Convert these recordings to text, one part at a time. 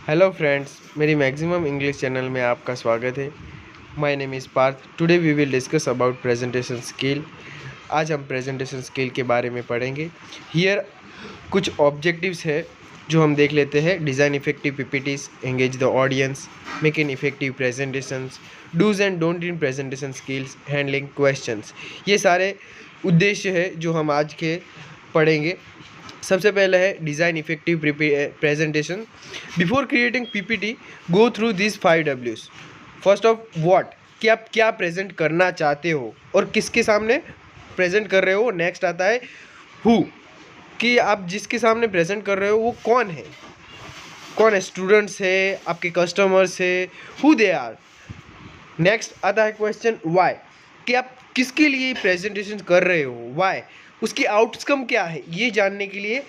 Hello friends, मेरी maximum English channel में आपका स्वागत है। My name is Parth. Today we will discuss about presentation skill. आज हम प्रेजेंटेशन स्किल के बारे में पढ़ेंगे। हियर कुछ ऑब्जेक्टिव्स है जो हम देख लेते हैं। Design effective PPTs, engage the audience, make an effective presentations, dos and don't in presentation skills, handling questions. ये सारे उद्देश्य है जो हम आज के पढ़ेंगे। सबसे पहले है design effective presentation. Before creating PPT go through this 5 Ws। First of what, कि आप क्या प्रेजेंट करना चाहते हो और किसके सामने प्रेजेंट कर रहे हो। नेक्स्ट आता है हु, कि आप जिसके सामने प्रेजेंट कर रहे हो वो कौन है, स्टूडेंट्स है, आपके कस्टमर्स है, हु दे आर। नेक्स्ट आता है क्वेश्चन वाई, कि आप किसके लिए प्रेजेंटेशन कर रहे हो, वाई, उसकी आउटकम क्या है, ये जानने के लिए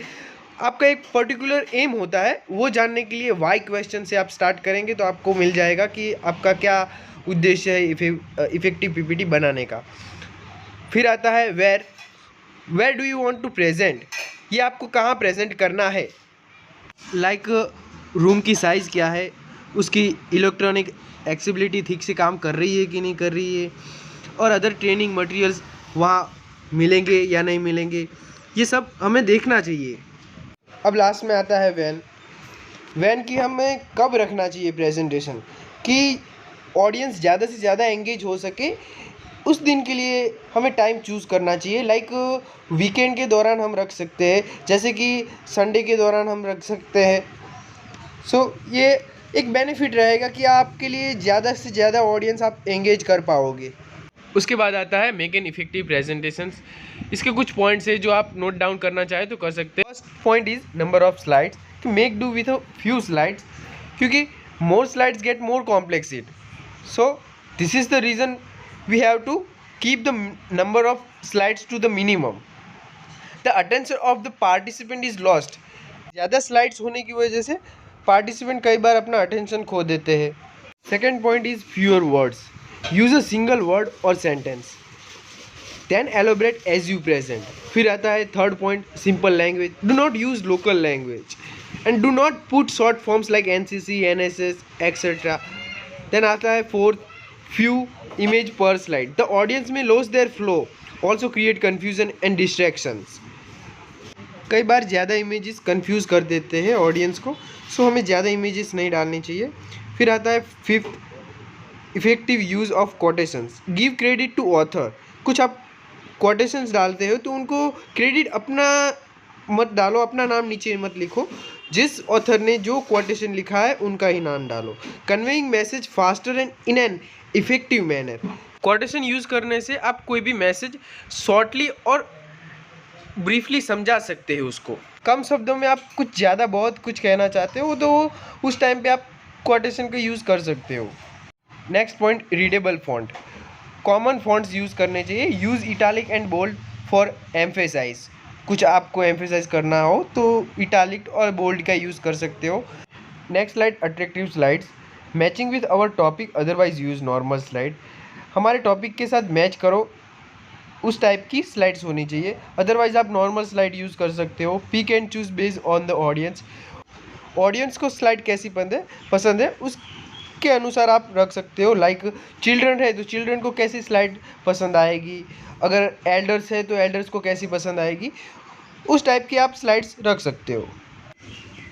आपका एक पर्टिकुलर एम होता है। वो जानने के लिए वाई क्वेश्चन से आप स्टार्ट करेंगे तो आपको मिल जाएगा कि आपका क्या उद्देश्य है इफेक्टिव पीपीटी बनाने का। फिर आता है where do you want to present, ये आपको कहाँ प्रेजेंट करना है। लाइक रूम की साइज़ क्या है, उसकी इलेक्ट्रॉनिक एक्सेसिबिलिटी ठीक से काम कर रही है कि नहीं कर रही है, और अदर ट्रेनिंग मटेरियल्स वहाँ मिलेंगे या नहीं मिलेंगे, ये सब हमें देखना चाहिए। अब लास्ट में आता है वैन की हमें कब रखना चाहिए प्रेजेंटेशन, कि ऑडियंस ज़्यादा से ज़्यादा एंगेज हो सके। उस दिन के लिए हमें टाइम चूज़ करना चाहिए। लाइक वीकेंड के दौरान हम रख सकते हैं, जैसे कि संडे के दौरान हम रख सकते हैं। ये एक बेनिफिट रहेगा कि आपके लिए ज़्यादा से ज़्यादा ऑडियंस आप एंगेज कर पाओगे। उसके बाद आता है मेक एन इफेक्टिव प्रेजेंटेशंस। इसके कुछ पॉइंट्स है जो आप नोट डाउन करना चाहे तो कर सकते हैं। First point is number of slides, कि make do with a few slides, क्योंकि more slides get more complex it. So this is the reason we have to keep the number of slides to the minimum. The attention of the participant is lost. ज़्यादा slides होने की वजह से participant कई बार अपना attention खो देते हैं। Second point is fewer words, use a single word और sentence, then elaborate as you present. फिर आता है third point, simple language, do not use local language and do not put short forms like NCC, NSS etcetera. Then आता है fourth, few image पर slide, the audience में loss their flow, also create confusion and distractions. कई बार ज़्यादा images confuse कर देते हैं ऑडियंस को, सो हमें ज़्यादा इमेजेस नहीं डालनी चाहिए। फिर आता है fifth, effective use of quotations, give credit to author. कुछ आप कोटेशंस डालते हो तो उनको क्रेडिट अपना मत डालो, अपना नाम नीचे मत लिखो, जिस ऑथर ने जो कोटेशन लिखा है उनका ही नाम डालो। Conveying message faster and in an effective manner, quotation use करने से आप कोई भी मैसेज शॉर्टली और ब्रीफली समझा सकते हो उसको। कम शब्दों में आप कुछ ज़्यादा बहुत कुछ कहना चाहते हो तो उस टाइम पे आप कोटेशन का यूज़ कर सकते हो। Next point, readable font, common fonts use करने चाहिए। Use italic and bold for emphasize, कुछ आपको एम्फेसाइज करना हो तो इटालिक और बोल्ड का यूज़ कर सकते हो। Next slide, attractive slides, matching with our topic, otherwise use normal slide. हमारे टॉपिक के साथ मैच करो उस टाइप की स्लाइड्स होनी चाहिए, अदरवाइज आप नॉर्मल स्लाइड यूज़ कर सकते हो। Pick and choose based on the audience, audience को स्लाइड कैसी पसंद है उसके अनुसार आप रख सकते हो। लाइक चिल्ड्रन है तो चिल्ड्रन को कैसी स्लाइड पसंद आएगी, अगर एल्डर्स है तो एल्डर्स को कैसी पसंद आएगी, उस टाइप की आप स्लाइड्स रख सकते हो।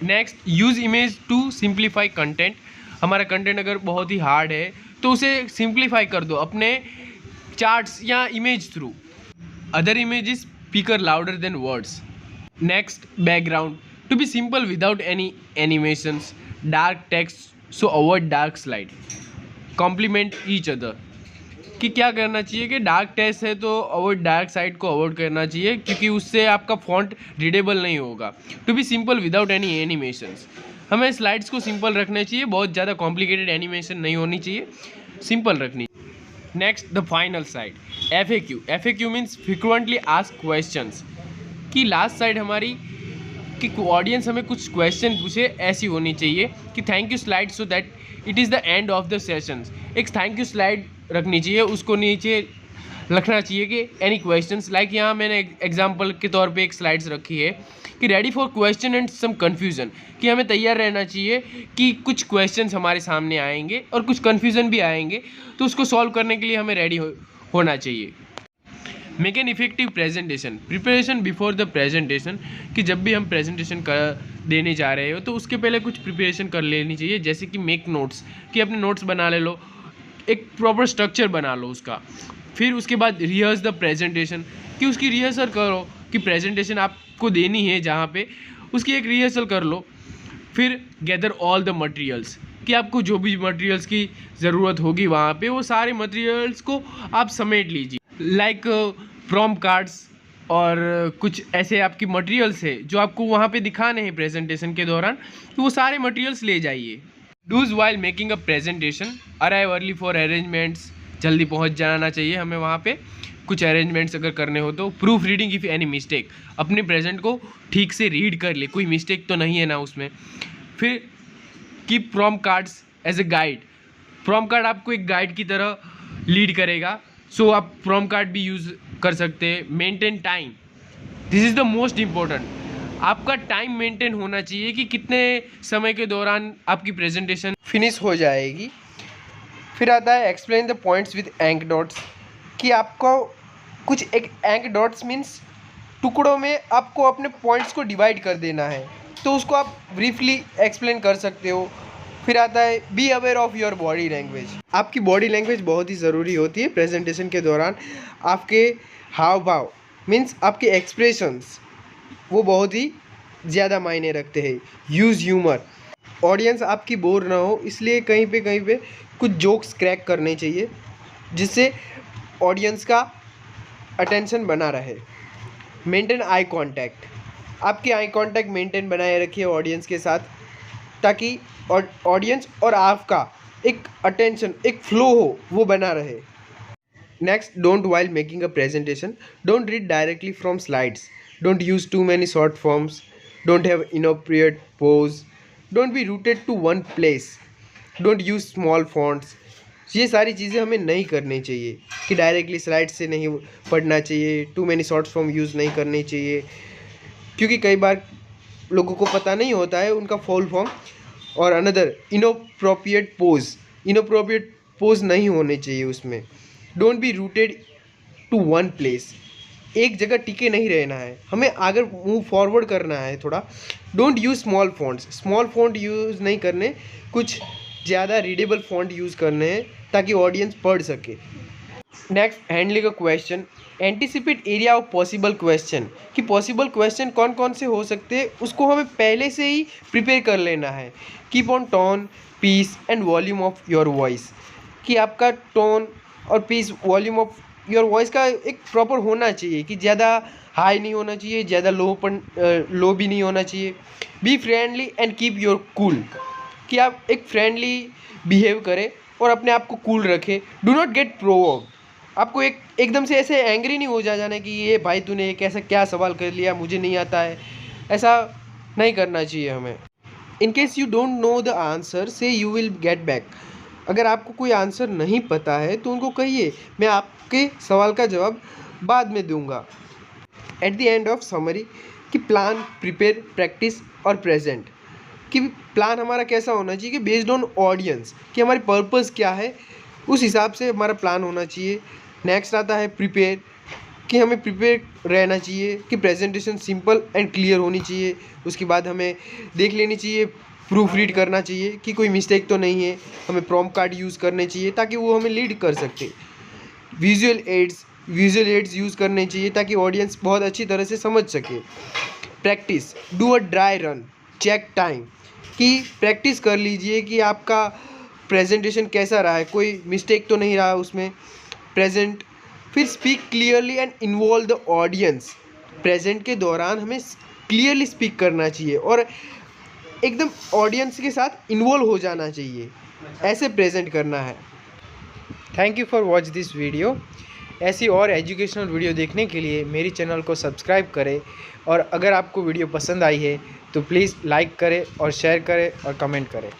Next, use image to simplify content. हमारा कंटेंट अगर बहुत ही हार्ड है तो उसे सिंप्लीफाई कर दो अपने चार्ट्स या image through. Other images speaker louder than words. Next, background to be simple without any animations, dark text so avoid dark slide, complement each other. कि क्या करना चाहिए कि डार्क टेक्स्ट है तो अवॉइड डार्क साइड को avoid करना चाहिए, क्योंकि उससे आपका फॉन्ट रीडेबल नहीं होगा। To be simple without any animations, हमें स्लाइड्स को सिंपल रखना चाहिए, बहुत ज़्यादा कॉम्प्लिकेटेड एनिमेशन नहीं होनी चाहिए, सिंपल रखनी। Next, the final side, FAQ means frequently asked questions, कि लास्ट साइड हमारी कि ऑडियंस हमें कुछ क्वेश्चन पूछे ऐसी होनी चाहिए कि thank you slide so that it is the end of the sessions. एक थैंक यू स्लाइड रखनी चाहिए, उसको नीचे रखना चाहिए कि एनी क्वेश्चंस, लाइक यहाँ मैंने एग्जांपल के तौर पे एक स्लाइड्स रखी है कि ready for question and some confusion, कि हमें तैयार रहना चाहिए कि कुछ क्वेश्चंस हमारे सामने आएंगे और कुछ कन्फ्यूज़न भी आएंगे, तो उसको सॉल्व करने के लिए हमें रेडी होना चाहिए। Make an effective presentation, preparation before the presentation, कि जब भी हम प्रेजेंटेशन कर देने जा रहे हो तो उसके पहले कुछ प्रिपरेशन कर लेनी चाहिए, जैसे कि मेक नोट्स, कि अपने नोट्स बना ले लो, एक प्रॉपर स्ट्रक्चर बना लो उसका। फिर उसके बाद रिहर्स द प्रेजेंटेशन, कि उसकी रिहर्सल करो कि प्रेजेंटेशन आपको देनी है जहाँ पे, उसकी एक रिहर्सल कर लो। फिर गैदर ऑल द मटेरियल्स, कि आपको जो भी मटेरियल्स की ज़रूरत होगी वहाँ पे वो सारे मटेरियल्स को आप समेट लीजिए, लाइक प्रॉम्प्ट कार्ड्स और कुछ ऐसे आपकी मटेरियल्स है जो आपको वहाँ पे दिखाने हैं प्रेजेंटेशन के दौरान, तो वो सारे मटेरियल्स ले जाइए। Dos while making a presentation, arrive early for arrangements, जल्दी पहुँच जाना चाहिए हमें वहाँ पे कुछ अरेंजमेंट्स अगर करने हो तो। Proof reading if any mistake, अपने प्रेजेंट को ठीक से रीड कर ले, कोई मिस्टेक तो नहीं है ना उसमें। फिर keep prompt cards as a guide, prompt card आपको एक गाइड की तरह लीड करेगा, सो आप प्रॉम्प्ट कार्ड भी यूज़ कर सकते हैं। Maintain time, this is the most important, आपका टाइम मेंटेन होना चाहिए कि कितने समय के दौरान आपकी प्रेजेंटेशन फिनिश हो जाएगी। फिर आता है एक्सप्लेन द पॉइंट्स विद एंकडॉट्स, कि आपको कुछ एक एंकडॉट्स मीन्स टुकड़ों में आपको अपने पॉइंट्स को डिवाइड कर देना है, तो उसको आप ब्रीफली एक्सप्लेन कर सकते हो। फिर आता है be aware of your body language, आपकी बॉडी लैंग्वेज बहुत ही ज़रूरी होती है प्रेजेंटेशन के दौरान। आपके हाव भाव मीन्स आपके एक्सप्रेशंस वो बहुत ही ज़्यादा मायने रखते हैं। यूज़ ह्यूमर, ऑडियंस आपकी बोर ना हो इसलिए कहीं पे कुछ जोक्स क्रैक करने चाहिए जिससे ऑडियंस का अटेंशन बना रहे। मेंटेन आई कांटेक्ट, आपके आई कांटेक्ट मेंटेन बनाए रखिए ऑडियंस के साथ, ताकि ऑडियंस और आपका एक अटेंशन, एक फ्लो हो वो बना रहे। Next, don't while making a presentation, don't read directly from slides, don't use too many short forms, don't have inappropriate pause, don't be rooted to one place, don't use small fonts. ये सारी चीज़ें हमें नहीं करनी चाहिए कि directly slide से नहीं पढ़ना चाहिए, too many short form use नहीं करनी चाहिए, क्योंकि कई बार लोगों को पता नहीं होता है उनका फुल फॉर्म। और अनदर इनअप्रोप्रिएट पोज नहीं होने चाहिए उसमें। Don't be rooted to one place, एक जगह टिके नहीं रहना है, हमें आगे मूव फॉरवर्ड करना है थोड़ा। Don't use small fonts, small font use नहीं करने, कुछ ज़्यादा रीडेबल फॉन्ट यूज़ करने हैं ताकि ऑडियंस पढ़ सके। Next, handling a question, anticipate area of possible question, कि पॉसिबल क्वेश्चन कौन कौन से हो सकते हैं उसको हमें पहले से ही प्रिपेयर कर लेना है। Keep on tone, pace and volume of your voice, कि आपका टोन और pace, volume of your voice का एक प्रॉपर होना चाहिए, कि ज़्यादा हाई नहीं होना चाहिए, ज़्यादा लो भी नहीं होना चाहिए। Be friendly and keep your cool, कि आप एक फ्रेंडली बिहेव करें और अपने आप को कूल रखें। डू नॉट गेट प्रोवोक्ड, आपको एकदम से ऐसे एंग्री नहीं हो जाना कि ये भाई तूने कैसा क्या सवाल कर लिया, मुझे नहीं आता है, ऐसा नहीं करना चाहिए हमें। In case you don't know the answer से यू विल गेट बैक, अगर आपको कोई आंसर नहीं पता है तो उनको कहिए मैं आपके सवाल का जवाब बाद में दूंगा। At the end of summary, कि प्लान, प्रिपेयर, प्रैक्टिस और प्रेजेंट, कि प्लान हमारा कैसा होना चाहिए कि बेस्ड ऑन ऑडियंस, कि हमारी पर्पस क्या है उस हिसाब से हमारा प्लान होना चाहिए। नेक्स्ट आता है प्रिपेयर, कि हमें प्रिपेयर रहना चाहिए कि प्रेजेंटेशन सिंपल एंड क्लियर होनी चाहिए। उसके बाद हमें देख लेनी चाहिए, प्रूफ रीड करना चाहिए कि कोई मिस्टेक तो नहीं है, हमें प्रॉम्प्ट कार्ड यूज़ करने चाहिए ताकि वो हमें लीड कर सकते। विजुअल एड्स यूज़ करने चाहिए ताकि ऑडियंस बहुत अच्छी तरह से समझ सके। Practice, do a dry run, check time, कि प्रैक्टिस कर लीजिए कि आपका प्रेजेंटेशन कैसा रहा है, कोई मिस्टेक तो नहीं रहा उसमें। प्रेजेंट, फिर speak clearly and involve the audience, present के दौरान हमें क्लियरली स्पीक करना चाहिए और एकदम ऑडियंस के साथ इन्वॉल्व हो जाना चाहिए, ऐसे प्रेजेंट करना है। Thank you for watch this video. ऐसी और एजुकेशनल वीडियो देखने के लिए मेरी चैनल को सब्सक्राइब करें, और अगर आपको वीडियो पसंद आई है तो प्लीज़ लाइक करें और शेयर करें और कमेंट करें।